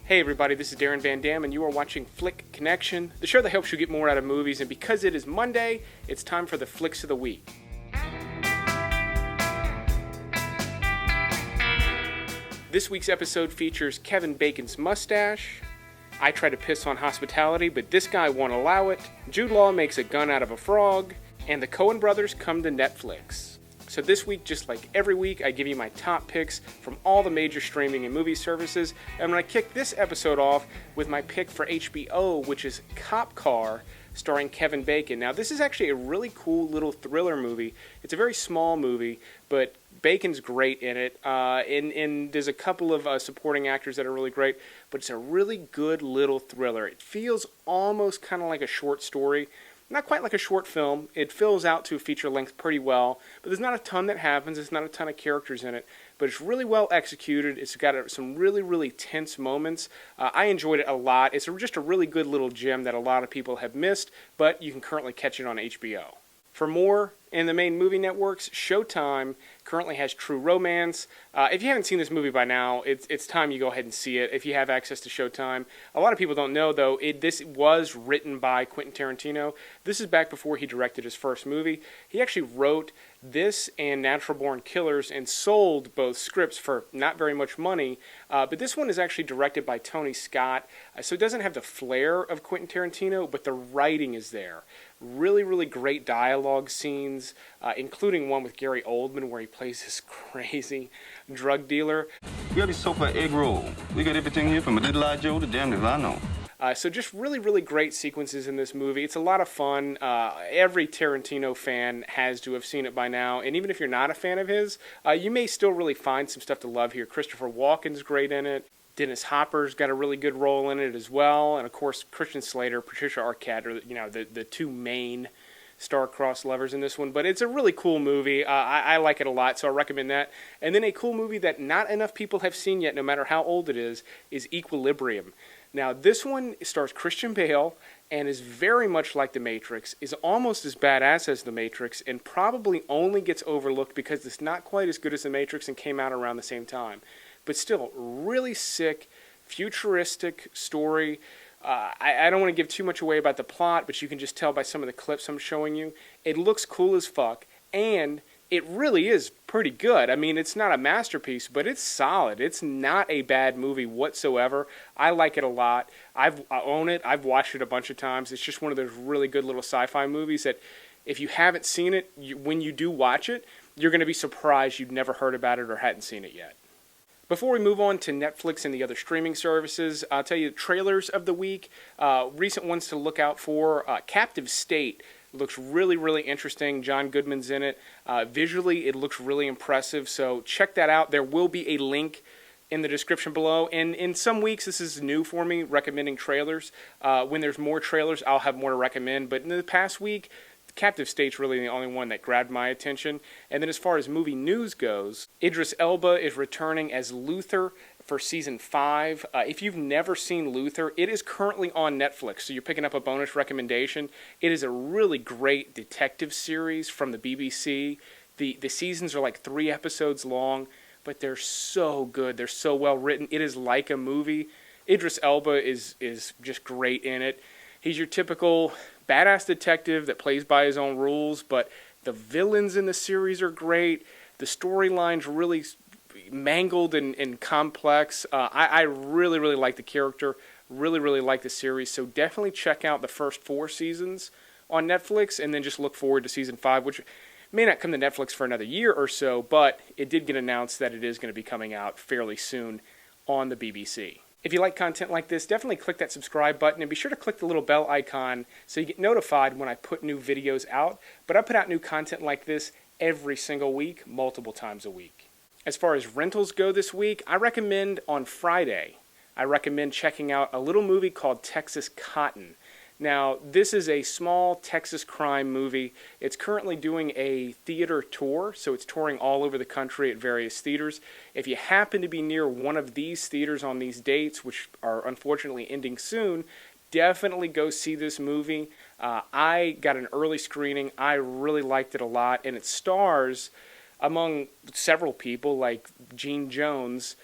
Hey everybody, this is Darren Van Dam, and you are watching Flick Connection, the show that helps you get more out of movies, and because it is Monday, it's time for the Flicks of the Week. This week's episode features Kevin Bacon's mustache, I Try to Piss on Hospitality, but this guy won't allow it, Jude Law makes a gun out of a frog, and the Coen brothers come to Netflix. So this week, just like every week, I give you my top picks from all the major streaming and movie services. And I'm going to kick this episode off with my pick for HBO, which is Cop Car, starring Kevin Bacon. Now, this is actually a really cool little thriller movie. It's a very small movie, but Bacon's great in it. And there's a couple of supporting actors that are really great, but it's a really good little thriller. It feels almost kind of like a short story. Not quite like a short film. It fills out to a feature length pretty well, but there's not a ton that happens. There's not a ton of characters in it, but it's really well executed. It's got some really, really tense moments. I enjoyed it a lot. It's just a really good little gem that a lot of people have missed, but you can currently catch it on HBO. For more in the main movie networks, Showtime currently has True Romance. If you haven't seen this movie by now, it's time you go ahead and see it if you have access to Showtime. A lot of people don't know, though, this was written by Quentin Tarantino. This is back before he directed his first movie. He actually wrote this and Natural Born Killers and sold both scripts for not very much money. But this one is actually directed by Tony Scott, so it doesn't have the flair of Quentin Tarantino, but the writing is there. Really, really great dialogue scenes, including one with Gary Oldman where he plays this crazy drug dealer. We got this sofa egg roll. We got everything here from a little I Joe to damn if I know. So just really, really great sequences in this movie. It's a lot of fun. Every Tarantino fan has to have seen it by now. And even if you're not a fan of his, you may still really find some stuff to love here. Christopher Walken's great in it. Dennis Hopper's got a really good role in it as well. And, of course, Christian Slater, Patricia Arquette are the two main star-crossed lovers in this one. But it's a really cool movie. I like it a lot, so I recommend that. And then a cool movie that not enough people have seen yet, no matter how old it is Equilibrium. Now, this one stars Christian Bale and is very much like The Matrix, is almost as badass as The Matrix, and probably only gets overlooked because it's not quite as good as The Matrix and came out around the same time. But still, really sick, futuristic story. I don't want to give too much away about the plot, but you can just tell by some of the clips I'm showing you. It looks cool as fuck, and it really is pretty good. I mean, it's not a masterpiece, but it's solid. It's not a bad movie whatsoever. I like it a lot. I own it. I've watched it a bunch of times. It's just one of those really good little sci-fi movies that if you haven't seen it, when you do watch it, you're going to be surprised you've never heard about it or hadn't seen it yet. Before we move on to Netflix and the other streaming services, I'll tell you the trailers of the week. Recent ones to look out for. Captive State looks really, really interesting. John Goodman's in it. Visually, it looks really impressive, so check that out. There will be a link in the description below. And in some weeks, this is new for me, recommending trailers. When there's more trailers, I'll have more to recommend. But in the past week, Captive State's really the only one that grabbed my attention. And then as far as movie news goes, Idris Elba is returning as Luther for Season 5. If you've never seen Luther, it is currently on Netflix, so you're picking up a bonus recommendation. It is a really great detective series from the BBC. The seasons are like 3 episodes long, but they're so good. They're so well written. It is like a movie. Idris Elba is just great in it. He's your typical badass detective that plays by his own rules, but the villains in the series are great. The storyline's really mangled and complex. I really, really like the character, really, really like the series, so definitely check out the first 4 seasons on Netflix, and then just look forward to Season 5, which may not come to Netflix for another year or so, but it did get announced that it is going to be coming out fairly soon on the BBC. If you like content like this, definitely click that subscribe button and be sure to click the little bell icon so you get notified when I put new videos out. But I put out new content like this every single week, multiple times a week. As far as rentals go this week, I recommend on Friday, checking out a little movie called Texas Cotton. Now, this is a small Texas crime movie. It's currently doing a theater tour, so it's touring all over the country at various theaters. If you happen to be near one of these theaters on these dates, which are unfortunately ending soon, definitely go see this movie. I got an early screening. I really liked it a lot, and it stars, among several people like Gene Jones,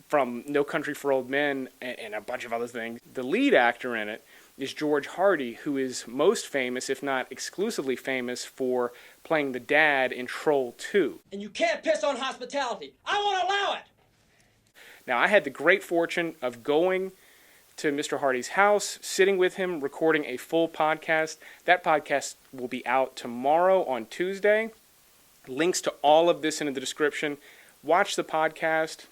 from No Country for Old Men and a bunch of other things. The lead actor in it is George Hardy, who is most famous, if not exclusively famous, for playing the dad in Troll 2. And you can't piss on hospitality. I won't allow it! Now, I had the great fortune of going to Mr. Hardy's house, sitting with him, recording a full podcast. That podcast will be out tomorrow on Tuesday. Links to all of this in the description. Watch the podcast.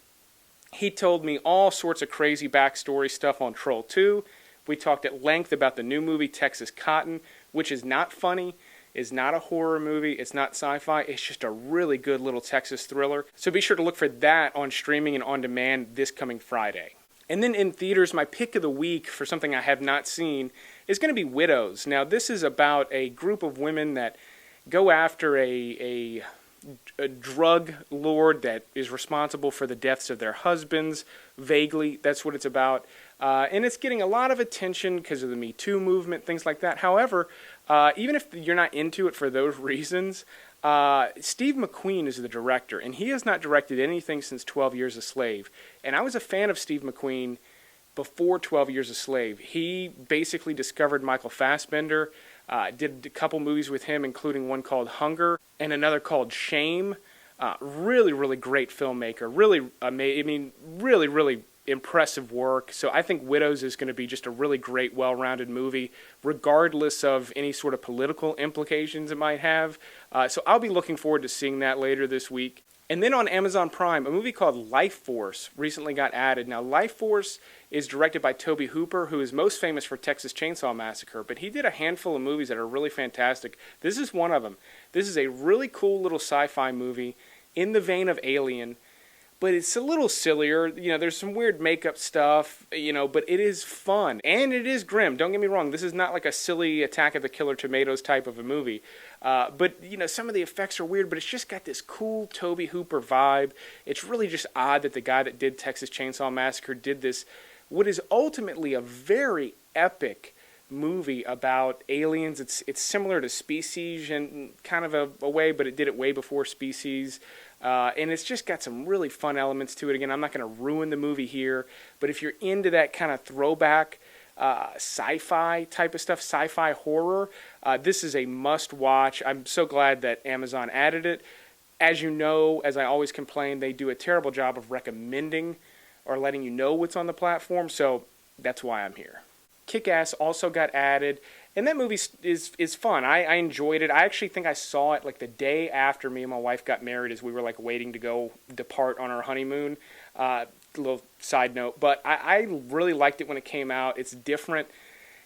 He told me all sorts of crazy backstory stuff on Troll 2. We talked at length about the new movie Texas Cotton, which is not funny, is not a horror movie, it's not sci-fi, it's just a really good little Texas thriller. So be sure to look for that on streaming and on demand this coming Friday. And then in theaters, my pick of the week for something I have not seen is going to be Widows. Now, this is about a group of women that go after a drug lord that is responsible for the deaths of their husbands. Vaguely, that's what it's about. And it's getting a lot of attention because of the Me Too movement, things like that. However, even if you're not into it for those reasons, Steve McQueen is the director, and he has not directed anything since 12 Years a Slave. And I was a fan of Steve McQueen before 12 Years a Slave. He basically discovered Michael Fassbender, did a couple movies with him, including one called Hunger and another called Shame. Really, really great filmmaker. Really, really impressive work. So I think Widows is going to be just a really great, well-rounded movie, regardless of any sort of political implications it might have. So I'll be looking forward to seeing that later this week. And then on Amazon Prime, a movie called Life Force recently got added. Now, Life Force is directed by Tobe Hooper, who is most famous for Texas Chainsaw Massacre, but he did a handful of movies that are really fantastic. This is one of them. This is a really cool little sci-fi movie in the vein of Alien, but it's a little sillier. You know, there's some weird makeup stuff, you know, but it is fun. And it is grim. Don't get me wrong. This is not like a silly Attack of the Killer Tomatoes type of a movie. But, you know, some of the effects are weird, but it's just got this cool Tobe Hooper vibe. It's really just odd that the guy that did Texas Chainsaw Massacre did this, what is ultimately a very epic movie about aliens. It's similar to Species in kind of a way, but it did it way before Species. And it's just got some really fun elements to it. Again, I'm not going to ruin the movie here, but if you're into that kind of throwback sci-fi type of stuff, sci-fi horror, this is a must-watch. I'm so glad that Amazon added it. As you know, as I always complain, they do a terrible job of recommending or letting you know what's on the platform, so that's why I'm here. Kick-Ass also got added, and that movie is fun. I enjoyed it. I actually think I saw it like the day after me and my wife got married, as we were like waiting to go depart on our honeymoon. Little side note, but I really liked it when it came out. It's different,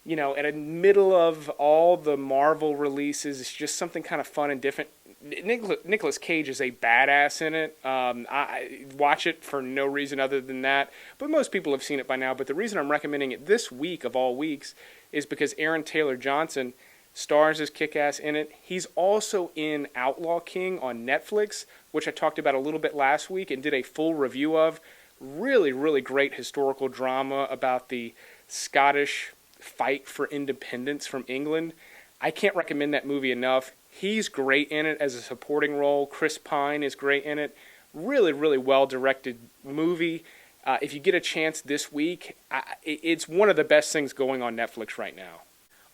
you know, in the middle of all the Marvel releases. It's just something kind of fun and different. Nicolas Cage is a badass in it. I watch it for no reason other than that, but most people have seen it by now. But the reason I'm recommending it this week of all weeks is because Aaron Taylor Johnson stars as Kick-Ass in it. He's also in Outlaw King on Netflix, which I talked about a little bit last week and did a full review of. Really, really great historical drama about the Scottish fight for independence from England. I can't recommend that movie enough. He's great in it as a supporting role. Chris Pine is great in it. Really, really well-directed movie. If you get a chance this week, it's one of the best things going on Netflix right now.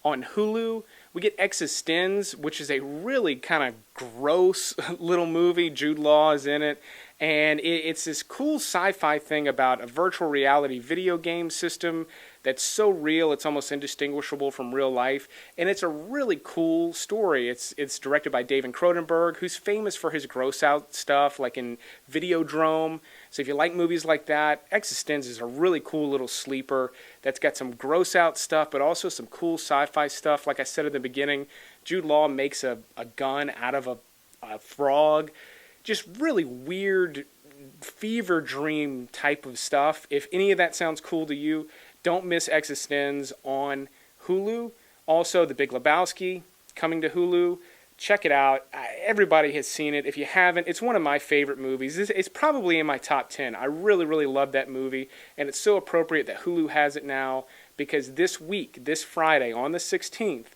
On Hulu, we get eXistenZ, which is a really kind of gross little movie. Jude Law is in it. And it's this cool sci-fi thing about a virtual reality video game system that's so real it's almost indistinguishable from real life. And it's a really cool story. It's directed by David Cronenberg, who's famous for his gross-out stuff, like in Videodrome. So if you like movies like that, eXistenZ is a really cool little sleeper that's got some gross-out stuff, but also some cool sci-fi stuff. Like I said at the beginning, Jude Law makes a gun out of a frog. Just really weird fever dream type of stuff. If any of that sounds cool to you, don't miss eXistenZ on Hulu. Also, The Big Lebowski coming to Hulu. Check it out. Everybody has seen it. If you haven't, it's one of my favorite movies. It's probably in my top 10. I really, really love that movie, and it's so appropriate that Hulu has it now because this week, this Friday, on the 16th,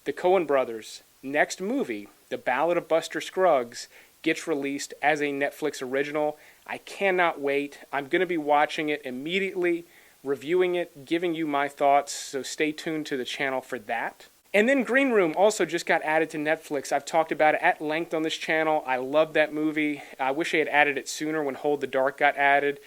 the Coen brothers' next movie, The Ballad of Buster Scruggs, gets released as a Netflix original. I cannot wait. I'm going to be watching it immediately, reviewing it, giving you my thoughts, so stay tuned to the channel for that. And then Green Room also just got added to Netflix. I've talked about it at length on this channel. I love that movie. I wish they had added it sooner when Hold the Dark got added.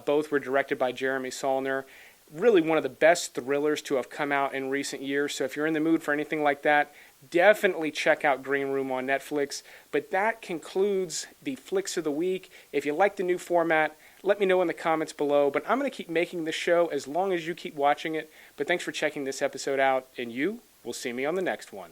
Both were directed by Jeremy Saulnier. Really one of the best thrillers to have come out in recent years. So if you're in the mood for anything like that, definitely check out Green Room on Netflix. But that concludes the Flicks of the Week. If you like the new format, let me know in the comments below. But I'm going to keep making this show as long as you keep watching it. But thanks for checking this episode out, and you will see me on the next one.